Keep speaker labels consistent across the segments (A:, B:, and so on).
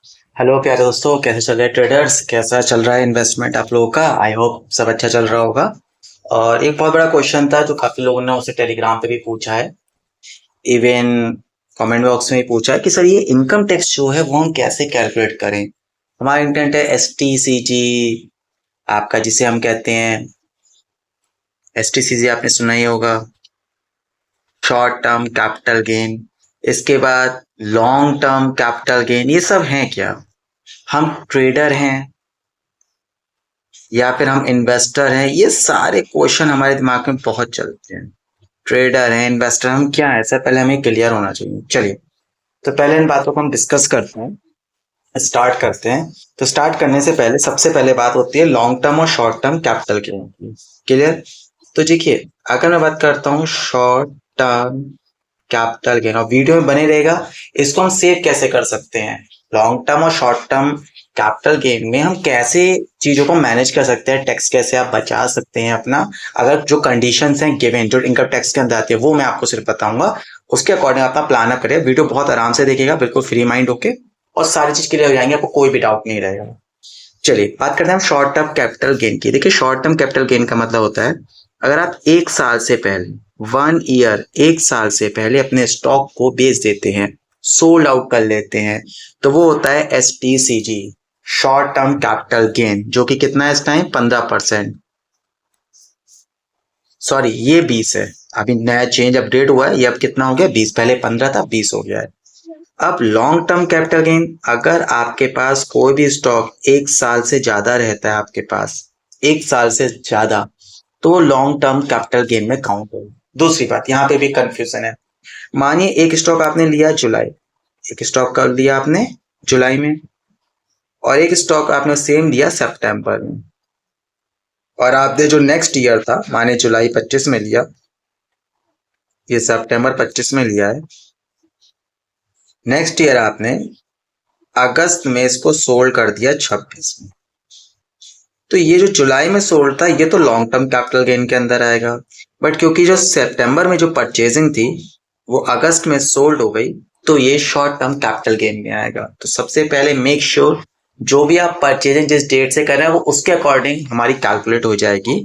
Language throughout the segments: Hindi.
A: हेलो प्यारे दोस्तों, कैसे चल रहे ट्रेडर्स? कैसा चल रहा है इन्वेस्टमेंट आप लोगों का? आई होप सब अच्छा चल रहा होगा। और एक बहुत बड़ा क्वेश्चन था जो काफी लोगों ने उसे टेलीग्राम पे भी पूछा है, इवन कमेंट बॉक्स में भी पूछा है कि सर ये इनकम टैक्स जो है वो हम कैसे कैलकुलेट करें। हमारा इंटेंट है STCG आपका, जिसे हम कहते हैं STCG, आपने सुना ही होगा, शॉर्ट टर्म कैपिटल गेन। इसके बाद लॉन्ग टर्म कैपिटल गेन। ये सब हैं क्या? हम ट्रेडर हैं या फिर हम इन्वेस्टर हैं? ये सारे क्वेश्चन हमारे दिमाग में बहुत चलते हैं। ट्रेडर हैं, इन्वेस्टर, हम क्या है, इससे पहले हमें क्लियर होना चाहिए। चलिए, तो पहले इन बातों को हम डिस्कस करते हैं, स्टार्ट करते हैं। तो स्टार्ट करने से पहले सबसे पहले बात होती है लॉन्ग टर्म और शॉर्ट टर्म कैपिटल गेन की। क्लियर? तो देखिए, अगर मैं बात करता हूँ शॉर्ट टर्म कैपिटल गेन, और वीडियो में बने रहेगा, इसको हम सेव कैसे कर सकते हैं। लॉन्ग टर्म और शॉर्ट टर्म कैपिटल गेन में हम कैसे चीजों को मैनेज कर सकते हैं, टैक्स कैसे आप बचा सकते हैं अपना, अगर जो कंडीशंस हैं गिवन जो इनकम टैक्स के अंदर आती है वो मैं आपको सिर्फ बताऊंगा। उसके अकॉर्डिंग अपना प्लान अप करें, वीडियो बहुत आराम से देखिएगा, बिल्कुल फ्री माइंड होके, और सारी चीज क्लियर हो जाएंगे, आपको कोई भी डाउट नहीं रहेगा। चलिए बात करते हैं हम शॉर्ट टर्म कैपिटल गेन की। देखिए, शॉर्ट टर्म कैपिटल गेन का मतलब होता है, अगर आप एक साल से पहले, 1 ईयर, एक साल से पहले अपने स्टॉक को बेच देते हैं, सोल्ड आउट कर लेते हैं, तो वो होता है STCG, short term capital gain, जो कि कितना है इस टाइम? 15%। सॉरी, ये 20 है। अभी नया चेंज अपडेट हुआ है, ये अब कितना हो गया? 20। पहले 15 था, 20 हो गया है। अब लॉन्ग टर्म कैपिटल गेन, अगर आपके पास कोई भी स्टॉक एक साल से ज्यादा रहता है, आपके पास एक साल से ज्यादा, तो लॉन्ग टर्म कैपिटल गेन में काउंट होगा। दूसरी बात, यहाँ पे भी कंफ्यूजन है। मानिए एक स्टॉक आपने लिया जुलाई, एक स्टॉक का लिया आपने जुलाई में, और एक स्टॉक आपने सेम लिया सितंबर में, और आपने जो नेक्स्ट ईयर था, माने जुलाई 25 में लिया, ये सितंबर 25 में लिया है, नेक्स्ट ईयर आपने अगस्त में इसको सोल्ड कर दिया 26 में, तो ये जो जुलाई में सोल्ड था ये तो लॉन्ग टर्म कैपिटल गेन के अंदर आएगा। बट क्योंकि जो सितंबर में जो परचेजिंग थी वो अगस्त में सोल्ड हो गई, तो ये शॉर्ट टर्म कैपिटल गेन में आएगा। तो सबसे पहले मेक श्योर जो भी आप परचेजिंग जिस डेट से कर रहे हैं वो उसके अकॉर्डिंग हमारी कैलकुलेट हो जाएगी।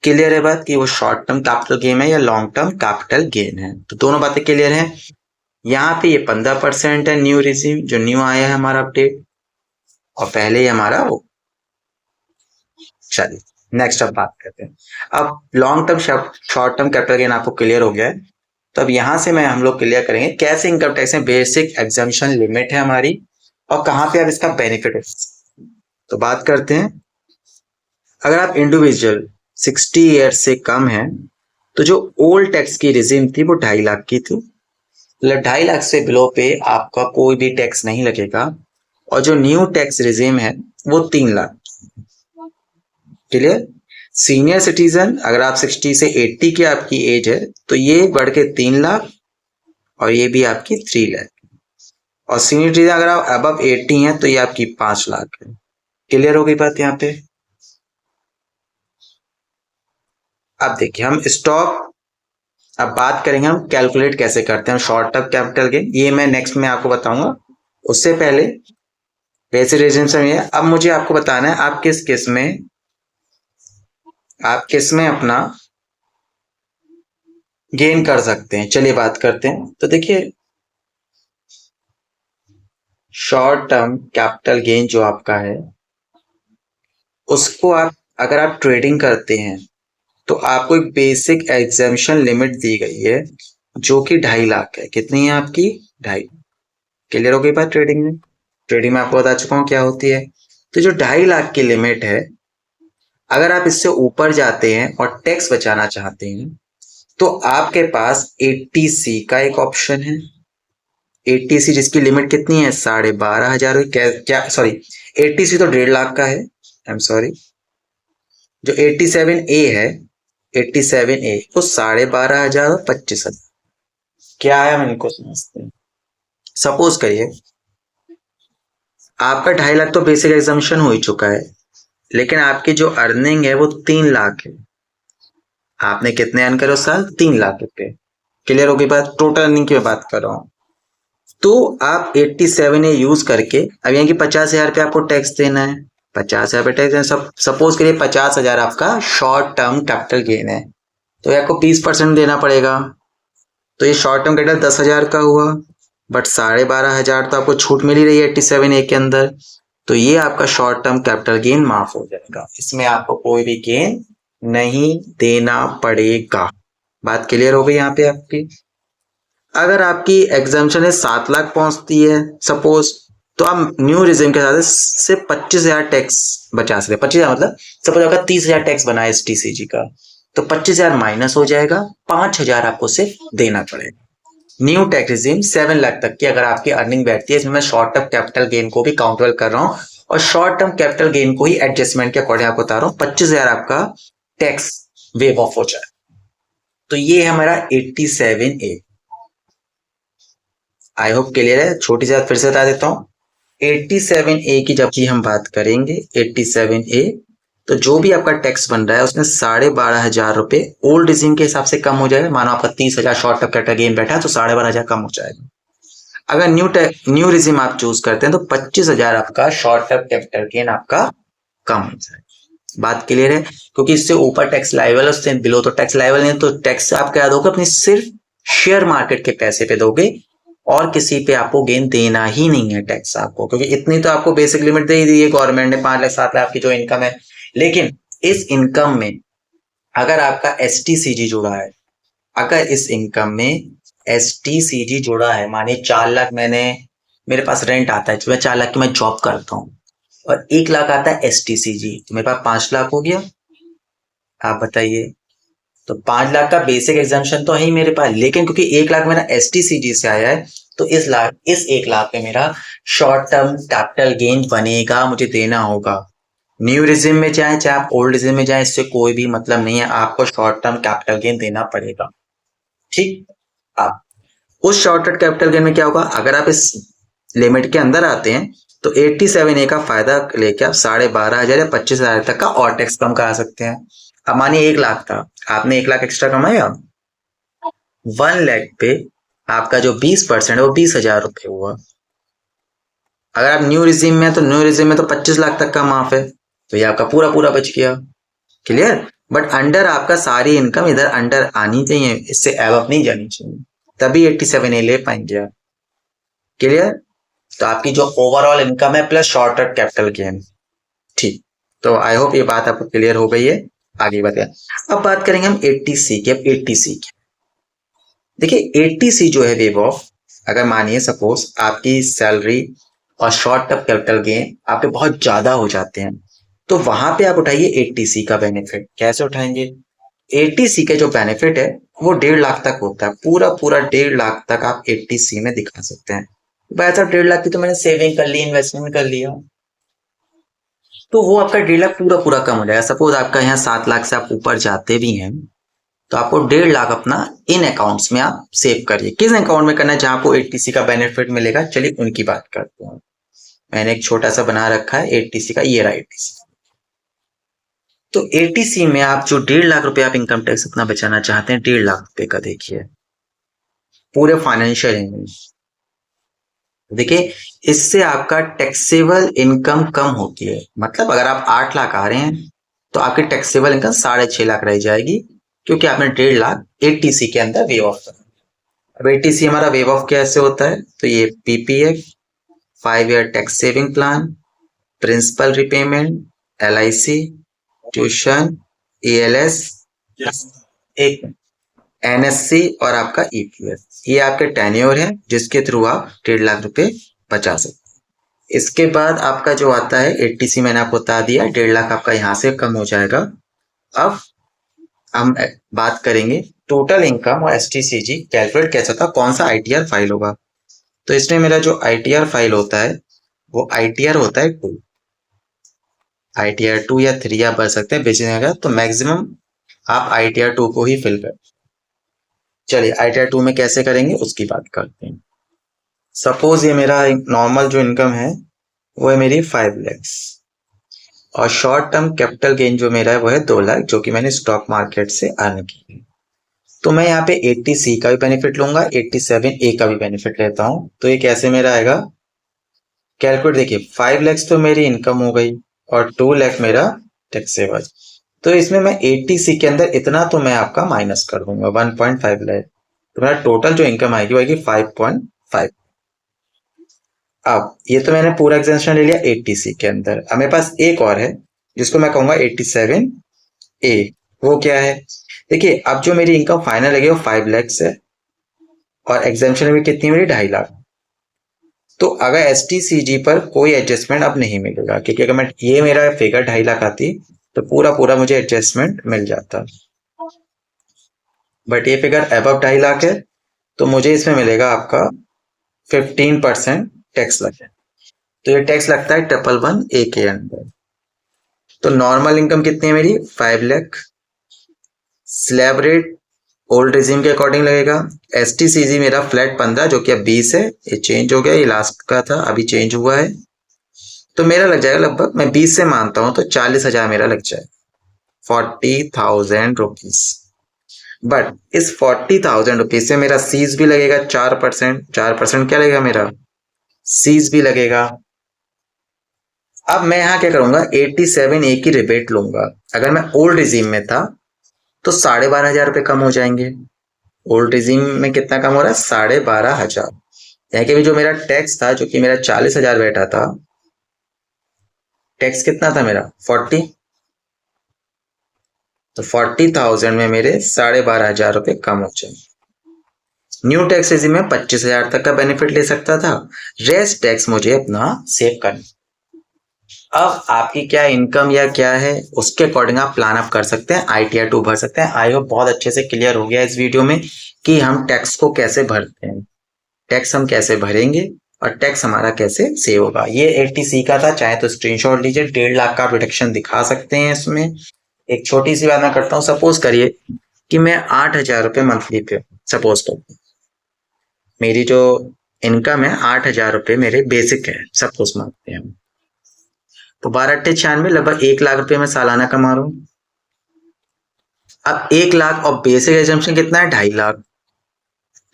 A: क्लियर है बात कि वो शॉर्ट टर्म कैपिटल गेन है या लॉन्ग टर्म कैपिटल गेन है? तो दोनों बातें क्लियर हैं। यहाँ पे ये 15% है, न्यू रिजीम जो न्यू आया है हमारा अपडेट, और पहले ही हमारा वो। चलिए नेक्स्ट अब बात करते हैं। अब long term short term capital gain आपको क्लियर हो गया है, तो अब यहां से मैं हम लोग क्लियर करेंगे कैसे इनकम टैक्स में बेसिक एग्जाम्पशन लिमिट है हमारी, और कहां पे आप इसका बेनिफिट है। तो बात करते हैं, अगर आप इंडिविजुअल 60 ईयर से कम है, तो जो ओल्ड टैक्स की रिजीम थी वो 2.5 लाख की थी, मतलब 2.5 लाख से बिलो पे आपका कोई भी टैक्स नहीं लगेगा, और जो न्यू टैक्स रिजीम है वो 3 लाख। क्लियर? सीनियर सिटीजन, अगर आप 60 से 80 की आपकी एज है, तो ये बढ़ के 3 लाख, और ये भी आपकी 3 लाख, और सीनियर सिटीजन अगर आप अबव 80 हैं तो ये आपकी 5 लाख है। क्लियर हो गई बात यहाँ पे? अब देखिए हम स्टॉक, अब बात करेंगे हम कैलकुलेट कैसे करते हैं शॉर्ट टर्म कैपिटल गेन, ये मैं नेक्स्ट में आपको बताऊंगा। उससे पहले बेसिक रिजन ये, अब मुझे आपको बताना है आप किस में अपना गेन कर सकते हैं। चलिए बात करते हैं। तो देखिए, शॉर्ट टर्म कैपिटल गेन जो आपका है, उसको आप, अगर आप ट्रेडिंग करते हैं, तो आपको एक बेसिक एग्जाम्पशन लिमिट दी गई है जो कि 2.5 लाख है। कितनी है आपकी? 2.5। क्लियर हो गई बात? ट्रेडिंग में आपको बता चुका हूं क्या होती है। तो जो 2.5 लाख की लिमिट है, अगर आप इससे ऊपर जाते हैं और टैक्स बचाना चाहते हैं, तो आपके पास 80C का एक ऑप्शन है। 80C जिसकी लिमिट कितनी है? 12,500। क्या क्या, सॉरी, 80C तो 1.5 लाख का है, आई एम सॉरी। जो 87A है, 87A वो 12,500 और 25,000। क्या है, हम इनको समझते हैं। सपोज करिए आपका 2.5 लाख तो बेसिक एग्जाम्पशन हो ही चुका है, लेकिन आपकी जो अर्निंग है वो 3 लाख है। आपने कितने अर्न करे उस साल? 3 लाख रुपए। क्लियर हो गई बात? टोटल अर्निंग की मैं बात कर रहा हूँ। तो आप 87A यूज करके अब यहाँ की 50,000 पे आपको टैक्स देना है, 50,000 पे टैक्स देना। सपोज करिए 50,000 आपका शॉर्ट टर्म कैपिटल गेन है, तो आपको 20% देना पड़ेगा। तो ये शॉर्ट टर्म कैपिटल 10,000 का हुआ, बट 12,500 तो आपको छूट मिल ही रही है 87A के अंदर, तो ये आपका शॉर्ट टर्म कैपिटल गेन माफ हो जाएगा, इसमें आपको कोई भी गेन नहीं देना पड़ेगा। बात क्लियर हो गई यहाँ पे आपकी। अगर आपकी एग्जाम्पशन 7 लाख पहुंचती है सपोज, तो आप न्यू रिजिम के साथ सिर्फ 25,000 टैक्स बचा सकते हैं। 25,000 मतलब सपोज आपका 30,000 टैक्स बना है एसटीसीजी का, तो 25,000 माइनस हो जाएगा, 5,000 आपको सिर्फ देना पड़ेगा। न्यू टैक्स रिजिम 7 लाख तक की अगर आपकी अर्निंग बैठती है, इसमें मैं शॉर्ट टर्म कैपिटल गेन को भी काउंटेबल कर रहा हूँ और शॉर्ट टर्म कैपिटल गेन को ही एडजस्टमेंट के अकॉर्डिंग आपको बता रहा हूँ, 25,000 आपका टैक्स वेव ऑफ हो जाए। तो ये है हमारा 87A। आई होप क्लियर है। छोटी सी बात फिर से बता देता हूँ, 87A की जब की हम बात करेंगे, 87A तो जो भी आपका टैक्स बन रहा है उसमें 12,500 रुपए ओल्ड रिजीम के हिसाब से कम हो जाएगा। मानो आपका 30,000 शॉर्ट टर्म कैपिटल गेन बैठा है तो 12,500 कम हो जाएगा। अगर न्यू रिजीम आप चूज करते हैं तो 25,000 आपका शॉर्ट टर्म कैपिटल गेन आपका कम हो जाएगा। बात क्लियर है, क्योंकि इससे ऊपर टैक्स लायबल है, उससे बिलो तो टैक्स लायबल नहीं, तो टैक्स आप क्या दोगे, अपनी सिर्फ शेयर मार्केट के पैसे पे दोगे और किसी पे आपको गेन देना ही नहीं है टैक्स आपको, क्योंकि इतनी तो आपको बेसिक लिमिट दे ही दी है गवर्नमेंट ने, 5 लाख 7 लाख की जो इनकम है। लेकिन इस इनकम में अगर आपका एसटीसीजी जुड़ा है, अगर इस इनकम में एसटीसीजी जुड़ा है, मानिए 4 लाख मेरे पास रेंट आता है, मैं 4 लाख की मैं जॉब करता हूँ और 1 लाख आता है एसटीसीजी, तो मेरे पास 5 लाख हो गया। आप बताइए, तो 5 लाख का बेसिक एग्जाम्पशन तो है ही मेरे पास, लेकिन क्योंकि 1 लाख मेरा एसटीसीजी से आया है, तो इस 1 लाख पे मेरा शॉर्ट टर्म कैपिटल गेन बनेगा, मुझे देना होगा। न्यू रिजिम में जाए चाहे आप ओल्ड रिजिम में जाए, इससे कोई भी मतलब नहीं है, आपको शॉर्ट टर्म कैपिटल गेन देना पड़ेगा। ठीक, आप उस शॉर्ट टर्म कैपिटल गेन में क्या होगा, अगर आप इस लिमिट के अंदर आते हैं तो 87A का फायदा लेके आप 12,500 या 25,000 तक का और टैक्स कम करा सकते हैं। अब मानिए 1 लाख था, आपने 1 लाख एक्स्ट्रा कमाया, 1 लाख पे आपका जो 20% है वो 20,000 रुपए हुआ। अगर आप न्यू रिजीम में, तो न्यू रिजीम में तो 25 लाख तक का माफ है, तो ये आपका पूरा पूरा बच गया। क्लियर। बट अंडर आपका सारी इनकम इधर अंडर आनी चाहिए, इससे एबव नहीं जानी चाहिए, तभी 87A ले पाएंगे आप। क्लियर। तो आपकी जो ओवरऑल इनकम है plus short term capital gain. ठीक, तो आई होप ये बात आपको क्लियर हो गई है। आगे बताएं, अब बात करेंगे हम 80C की। अब 80C की देखिए, 80C जो है वेव ऑफ, अगर मानिए सपोज आपकी सैलरी और शॉर्ट टर्म कैपिटल गेन आपके बहुत ज्यादा हो जाते हैं, तो वहां पे आप उठाइए 80C का बेनिफिट। कैसे उठाएंगे, 80C का जो बेनिफिट है वो 1.5 लाख तक होता है, पूरा पूरा 1.5 लाख तक आप 80C में दिखा सकते हैं। भाई साहब 1.5 लाख की तो मैंने सेविंग कर ली, इन्वेस्टमेंट कर लिया, तो वो आपका 1.5 लाख पूरा पूरा कम हो जाएगा। सपोज आपका यहाँ 7 लाख से आप ऊपर जाते भी हैं, तो आपको 1.5 लाख अपना इन अकाउंट्स में आप सेव करिए। किस अकाउंट में करना है जहां आपको 80C का बेनिफिट मिलेगा, चलिए उनकी बात करते हैं। मैंने एक छोटा सा बना रखा है 80C का, ये रहा 80C। तो 80C में आप जो 1.5 लाख रुपए आप इनकम टैक्स अपना बचाना चाहते हैं, 1.5 लाख रुपए का, देखिए पूरे फाइनेंशियल ईयर, देखिए इससे आपका टैक्सेबल इनकम कम होती है। मतलब अगर आप 8 लाख आ रहे हैं तो आपकी टैक्सेबल इनकम 6.5 लाख रह जाएगी, क्योंकि आपने 1.5 लाख 80C के अंदर वेव ऑफ करना। अब 80C हमारा वेव ऑफ कैसे होता है, तो ये PPF, 5 year tax saving plan, principal repayment, LIC, tuition, ALS, एक NSC और आपका EPF, ये आपके टेन्योर है जिसके थ्रू आप 1.5 लाख रुपए बचा सकते हैं। इसके बाद आपका जो आता है 80C, मैंने आपको बता दिया 1.5 लाख आपका यहाँ से कम हो जाएगा। अब हम बात करेंगे टोटल इनकम और STCG कैलकुलेट कैसे होता है, कौन सा ITR फाइल होगा। तो इसमें मेरा जो ITR फाइल होता है वो ITR होता है 2, ITR 2 या 3 आप भर सकते हैं बेचने, तो मैक्सिमम आप ITR 2 को ही फिल कर। चलिए ITR 2 में कैसे करेंगे उसकी बात करते हैं। सपोज ये मेरा नॉर्मल जो इनकम है वो है मेरी 5 लैक्स, और शॉर्ट टर्म कैपिटल गेन जो मेरा है वो है 2 लाख, जो कि मैंने स्टॉक मार्केट से अर्न की है। तो मैं यहाँ पे 80C का भी बेनिफिट लूंगा, 87A का भी बेनिफिट लेता हूँ। तो ये कैसे मेरा आएगा, कैलकुलेट देखिए, 5 लाख तो मेरी इनकम हो गई और 2 लाख मेरा टैक्सेबल। तो इसमें मैं 80C के अंदर इतना तो मैं आपका माइनस कर दूंगा, 1.5 लाख। तो मेरा टोटल जो इनकम आएगी वो आएगी 5.5। अब ये तो मैंने पूरा एग्जाम्पशन ले लिया 80C के अंदर। अब मेरे पास एक और है जिसको मैं कहूंगा 87A। वो क्या है, देखिए अब जो मेरी इनकम फाइनल है वो 5 लाख है और एग्जाम्पशन में कितनी मेरी 2.5 लाख। तो अगर एस टी सी जी पर कोई एडजस्टमेंट अब नहीं मिलेगा, क्योंकि अगर मैं ये मेरा फिगर 2.5 लाख आती तो पूरा पूरा मुझे एडजस्टमेंट मिल जाता, बट ये फिगर अबव 2.5 लाख है तो मुझे इसमें मिलेगा आपका 15% टैक्स लगे। तो ये टैक्स लगता है 111A के अंदर। तो नॉर्मल इनकम कितनी है मेरी, 5 lakh. Slab rate old regime के अकॉर्डिंग लगेगा। एस टी सी जी मेरा फ्लैट 15 जो कि अब 20 है, ये चेंज हो गया, ये लास्ट का था अभी चेंज हुआ है। तो मेरा लग जाएगा लगभग, मैं 20 से मानता हूं तो 40,000 मेरा लग जाए, 40,000 रुपीज। बट इस 40,000 रुपीज से मेरा सीज भी लगेगा 4%। 4% क्या लगेगा मेरा, सीज भी लगेगा। अब मैं यहाँ क्या करूंगा, 87A की रिबेट लूंगा। अगर मैं ओल्ड रिजीम में था तो 12,500 रुपये कम हो जाएंगे। ओल्ड रिजीम में कितना कम हो रहा है, 12,500। यानी कि भी जो मेरा टैक्स था, जो कि मेरा 40,000 बैठा था, टैक्स कितना था मेरा 40। तो 40,000 में मेरे 12,500 रुपये कम हो जाए। न्यू टैक्स रेजिम में 25,000 तक का बेनिफिट ले सकता था। रेस्ट टैक्स मुझे अपना सेव करना। अब आपकी क्या इनकम या क्या है उसके अकॉर्डिंग आप प्लान अप कर सकते हैं, ITR 2 भर सकते हैं। आई होप बहुत अच्छे से क्लियर हो गया इस वीडियो में कि हम टैक्स को कैसे भरते हैं, टैक्स हम कैसे भरेंगे और टैक्स हमारा कैसे सेव होगा। ये 80C का था, चाहे तो स्क्रीनशॉट लीजिए, 1.5 लाख का डिडक्शन दिखा सकते हैं इसमें। एक छोटी सी बात मैं करता हूँ, सपोज करिए कि मैं 8,000 रुपये मंथली पे, सपोज करता हूँ मेरी जो इनकम है 8,000 रुपये मेरे बेसिक है, सपोज मानते हैं हम। तो 12×8 = 96, लगभग 1 लाख रुपए मैं सालाना कमा रहा हूँ। अब 1 लाख और बेसिक एग्जाम्पशन कितना है, 2.5 लाख।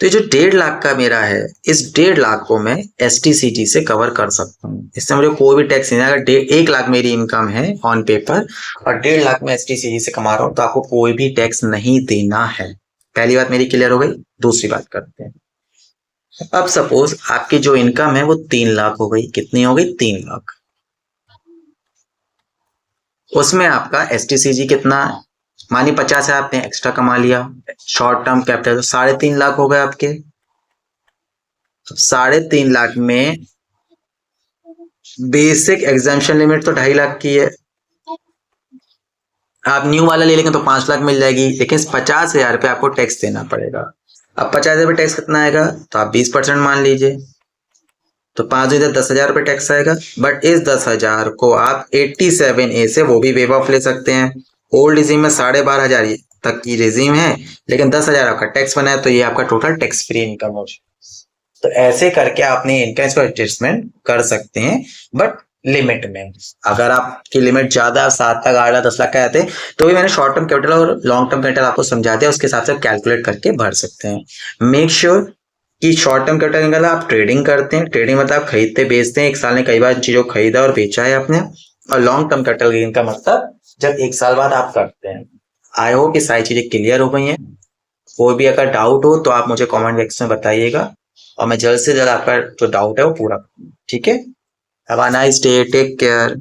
A: तो ये जो 1.5 लाख का मेरा है, इस 1.5 लाख को मैं STCG से कवर कर सकता हूँ। इससे मुझे कोई भी टैक्स नहीं है। अगर 1 लाख मेरी इनकम है ऑन पेपर और 1.5 लाख में STCG से कमा रहा हूँ तो आपको कोई भी टैक्स नहीं देना है। पहली बात मेरी क्लियर हो गई। दूसरी बात करते हैं, अब सपोज आपकी जो इनकम है वो 3 लाख हो गई। कितनी हो गई, 3 लाख। उसमें आपका STCG कितना, मानिए 50,000 आपने एक्स्ट्रा कमा लिया, शॉर्ट टर्म कैपिटल तो 3.5 लाख हो गए आपके। 3.5 लाख में बेसिक एग्जाम्पशन लिमिट तो 2.5 लाख की है। आप न्यू वाला ले लेंगे तो 5 लाख मिल जाएगी, लेकिन 50,000 रुपये आपको टैक्स देना पड़ेगा। अब 50,000 रुपये टैक्स कितना आएगा, तो आप 20% मान लीजिए, तो 5 इधर 10,000 रुपये टैक्स आएगा। बट इस 10,000 को आप 87A से वो भी वेव ऑफ ले सकते हैं। ओल्ड रिजीम में 12,500 तक की रिजीम है, लेकिन 10,000 आपका टैक्स बना है, तो ये आपका टोटल टैक्स फ्री इनकम हो जाए। तो ऐसे करके आपने इनकम को एडजस्टमेंट कर सकते हैं, बट लिमिट में। अगर आपकी लिमिट ज्यादा 7 लाख 8 लाख 10 लाख का आते हैं तो भी मैंने शॉर्ट टर्म कैपिटल और लॉन्ग टर्म कैपिटल आपको समझा दिया, उसके हिसाब से कैलकुलेट करके भर सकते हैं। मेक श्योर कि शॉर्ट टर्म कैपिटल निकाला, आप ट्रेडिंग करते हैं। ट्रेडिंग मतलब आप खरीदते बेचते हैं, एक साल में कई बार चीजों को खरीदा और बेचा है आपने। और लॉन्ग टर्म कैपिटल गेन का मतलब जब 1 साल बाद आप करते हैं। आई होप ये सारी चीजें क्लियर हो गई हैं। कोई भी अगर डाउट हो तो आप मुझे कमेंट बॉक्स में बताइएगा और मैं जल्द से जल्द आपका जो डाउट है वो पूरा करूंगा। ठीक है, have a nice day, take care.